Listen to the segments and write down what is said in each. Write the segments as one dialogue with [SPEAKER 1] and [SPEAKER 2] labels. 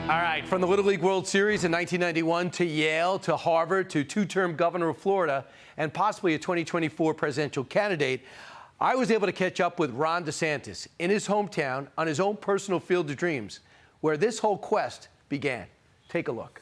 [SPEAKER 1] All right, from the Little League World Series in 1991 to Yale to Harvard to two-term governor of Florida and possibly a 2024 presidential candidate, I was able to catch up with Ron DeSantis in his hometown on his own personal field of dreams, where this whole quest began. Take a look.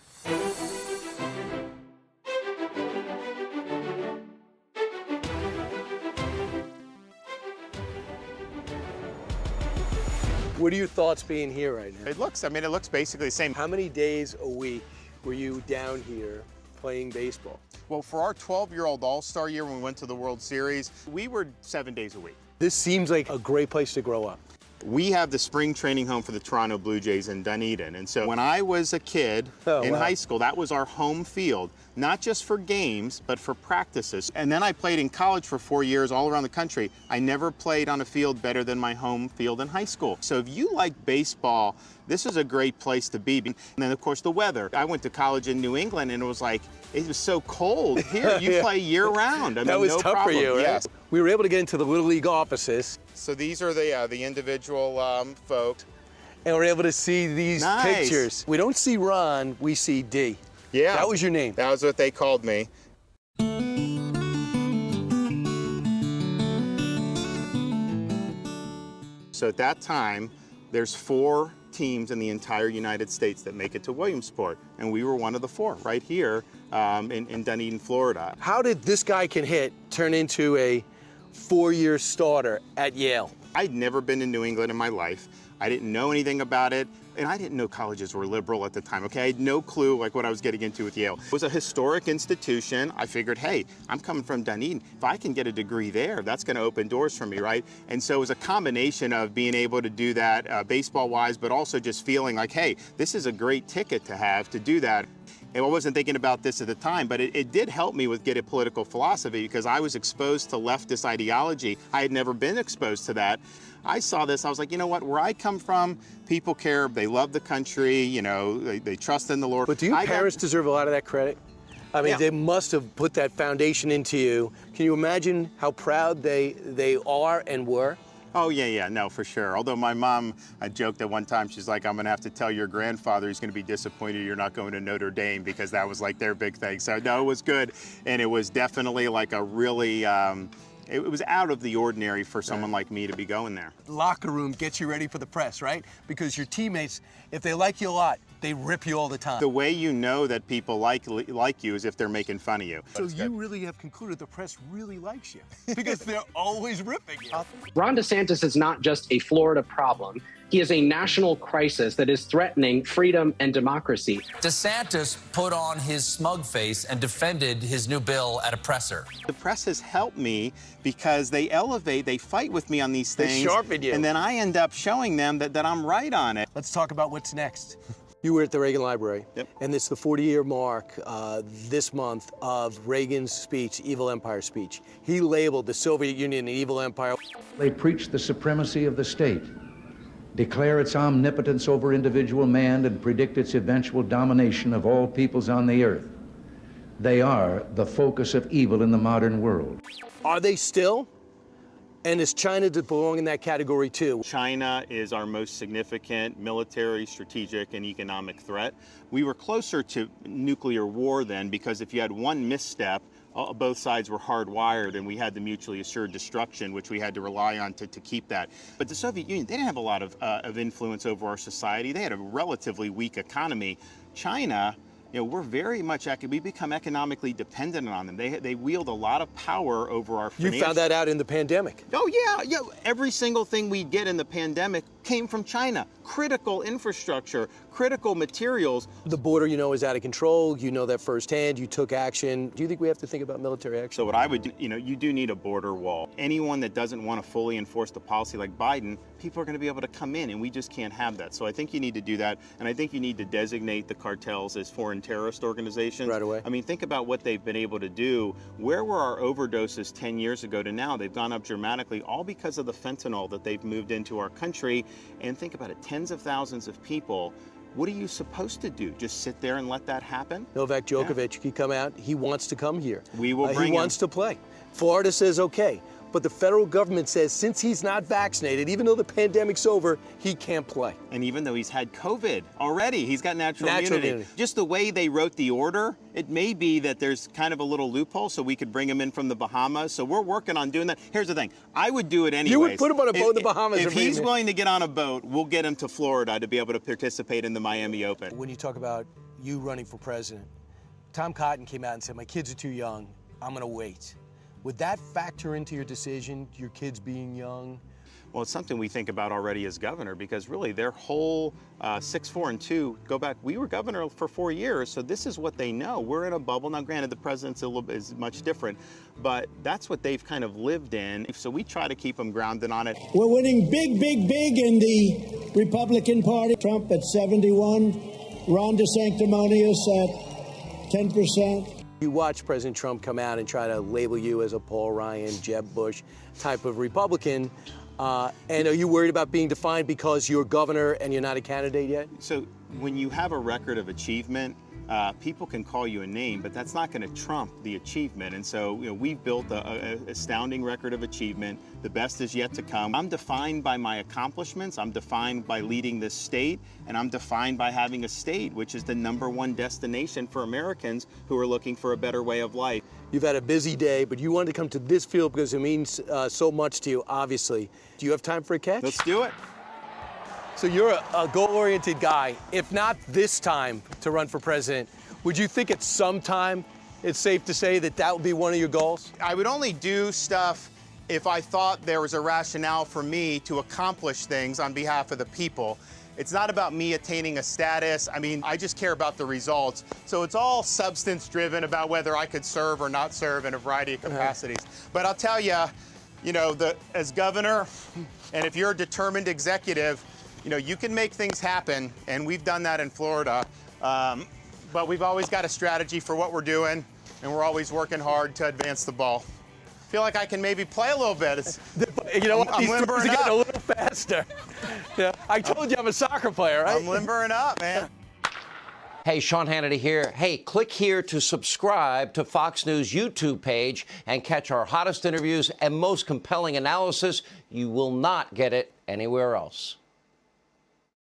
[SPEAKER 1] What are your thoughts being here right now?
[SPEAKER 2] It looks basically the same.
[SPEAKER 1] How many days a week were you down here playing baseball?
[SPEAKER 2] Well, for our 12-year-old All-Star year when we went to the World Series, we were 7 days a week.
[SPEAKER 1] This seems like a great place to grow up.
[SPEAKER 2] We have the spring training home for the Toronto Blue Jays in Dunedin. And so when I was a kid in high school, that was our home field, not just for games, but for practices. And then I played in college for 4 years all around the country. I never played on a field better than my home field in high school. So if you like baseball, this is a great place to be. And then, of course, the weather. I went to college in New England, and it was so cold. Here, you play year-round.
[SPEAKER 1] That was tough for you, right?
[SPEAKER 2] Yes.
[SPEAKER 1] We were able to get into the Little League offices.
[SPEAKER 2] So these are the individual folks.
[SPEAKER 1] And we're able to see these pictures. We don't see Ron, we see D.
[SPEAKER 2] Yeah.
[SPEAKER 1] That was your name.
[SPEAKER 2] That was what they called me. So at that time, there's 4 teams in the entire United States that make it to Williamsport, and we were one of the 4 right here in Dunedin, Florida.
[SPEAKER 1] How did this guy can hit turn into a 4-year starter at Yale?
[SPEAKER 2] I'd never been to New England in my life. I didn't know anything about it, and I didn't know colleges were liberal at the time, okay? I had no clue what I was getting into with Yale. It was a historic institution. I figured, hey, I'm coming from Dunedin. If I can get a degree there, that's gonna open doors for me, right? And so it was a combination of being able to do that baseball-wise, but also just feeling like, hey, this is a great ticket to have to do that. And I wasn't thinking about this at the time, but it did help me with getting political philosophy because I was exposed to leftist ideology. I had never been exposed to that. I saw this, I was like, you know what, where I come from, people care, they love the country, you know, they trust in the Lord.
[SPEAKER 1] But do your parents deserve a lot of that credit? I mean, they must have put that foundation into you. Can you imagine how proud they are and were?
[SPEAKER 2] Oh, yeah, no, for sure. Although my mom joked at one time, she's like, I'm gonna have to tell your grandfather he's gonna be disappointed you're not going to Notre Dame because that was like their big thing. So no, it was good. And it was definitely like a really, it was out of the ordinary for someone like me to be going there.
[SPEAKER 1] Locker room gets you ready for the press, right? Because your teammates, if they like you a lot, they rip you all the time.
[SPEAKER 2] The way you know that people like you is if they're making fun of you.
[SPEAKER 1] So you really have concluded the press really likes you because they're always ripping you.
[SPEAKER 3] Ron DeSantis is not just a Florida problem. He is a national crisis that is threatening freedom and democracy.
[SPEAKER 4] DeSantis put on his smug face and defended his new bill at a presser.
[SPEAKER 2] The press has helped me because they fight with me on these things.
[SPEAKER 1] They sharpen you.
[SPEAKER 2] And then I end up showing them that I'm right on it.
[SPEAKER 1] Let's talk about what's next. You were at the Reagan Library, and it's the 40-year mark this month of Reagan's speech, Evil Empire speech. He labeled the Soviet Union an evil empire.
[SPEAKER 5] They preach the supremacy of the state, declare its omnipotence over individual man, and predict its eventual domination of all peoples on the earth. They are the focus of evil in the modern world.
[SPEAKER 1] Are they still? And is China to belong in that category too?
[SPEAKER 2] China is our most significant military, strategic, and economic threat. We were closer to nuclear war then because if you had one misstep, both sides were hardwired and we had the mutually assured destruction, which we had to rely on to keep that. But the Soviet Union, they didn't have a lot of influence over our society. They had a relatively weak economy. China, you know, we're very much, we become economically dependent on them. They wield a lot of power over our financial.
[SPEAKER 1] You found that out in the pandemic.
[SPEAKER 2] Oh, yeah. Every single thing we did in the pandemic came from China. Critical infrastructure, critical materials.
[SPEAKER 1] The border, you know, is out of control. You know that firsthand. You took action. Do you think we have to think about military action?
[SPEAKER 2] So what I would do, you know, you do need a border wall. Anyone that doesn't want to fully enforce the policy like Biden, people are going to be able to come in, and we just can't have that. So I think you need to do that, and I think you need to designate the cartels as foreign terrorist organizations.
[SPEAKER 1] Right away.
[SPEAKER 2] I mean, think about what they've been able to do. Where were our overdoses 10 years ago to now? They've gone up dramatically, all because of the fentanyl that they've moved into our country. And think about it, tens of thousands of people. What are you supposed to do? Just sit there and let that happen?
[SPEAKER 1] Novak Djokovic, he come out. He wants to come here.
[SPEAKER 2] We will bring
[SPEAKER 1] He
[SPEAKER 2] him.
[SPEAKER 1] wants to play. Florida says okay. but the federal government says since he's not vaccinated, even though the pandemic's over, he can't play.
[SPEAKER 2] And even though he's had COVID already, he's got natural immunity. Just the way they wrote the order, it may be that there's kind of a little loophole so we could bring him in from the Bahamas. So we're working on doing that. Here's the thing. I would do it anyways.
[SPEAKER 1] You would put him on a boat in the Bahamas.
[SPEAKER 2] If he's willing to get on a boat, we'll get him to Florida to be able to participate in the Miami Open.
[SPEAKER 1] When you talk about you running for president, Tom Cotton came out and said, my kids are too young. I'm going to wait. Would that factor into your decision, your kids being young?
[SPEAKER 2] Well, it's something we think about already as governor, because really their whole 6, 4, and 2 go back. We were governor for 4 years, so this is what they know. We're in a bubble. Now, granted, the president's is much different, but that's what they've kind of lived in. So we try to keep them grounded on it.
[SPEAKER 6] We're winning big, big, big in the Republican Party. Trump at 71, Ron DeSantis at 10%.
[SPEAKER 1] You watch President Trump come out and try to label you as a Paul Ryan, Jeb Bush type of Republican. And are you worried about being defined because you're governor and you're not a candidate yet?
[SPEAKER 2] So when you have a record of achievement, people can call you a name, but that's not going to trump the achievement. And so, we've built an astounding record of achievement. The best is yet to come. I'm defined by my accomplishments. I'm defined by leading this state, and I'm defined by having a state which is the #1 destination for Americans who are looking for a better way of life.
[SPEAKER 1] You've had a busy day, but you wanted to come to this field because it means so much to you, obviously. Do you have time for a catch?
[SPEAKER 2] Let's do it.
[SPEAKER 1] So you're a goal-oriented guy. If not this time to run for president, would you think at some time it's safe to say that that would be one of your goals?
[SPEAKER 2] I would only do stuff if I thought there was a rationale for me to accomplish things on behalf of the people. It's not about me attaining a status. I mean, I just care about the results. So it's all substance-driven about whether I could serve or not serve in a variety of capacities. But I'll tell you, as governor, and if you're a determined executive, you can make things happen, and we've done that in Florida. But we've always got a strategy for what we're doing, and we're always working hard to advance the ball. I feel like I can maybe play a little bit.
[SPEAKER 1] I'm
[SPEAKER 2] limbering
[SPEAKER 1] getting
[SPEAKER 2] up.
[SPEAKER 1] a little faster. Yeah, I told you I'm a soccer player, right?
[SPEAKER 2] I'm limbering up, man.
[SPEAKER 7] Hey, Sean Hannity here. Hey, click here to subscribe to Fox News YouTube page and catch our hottest interviews and most compelling analysis. You will not get it anywhere else.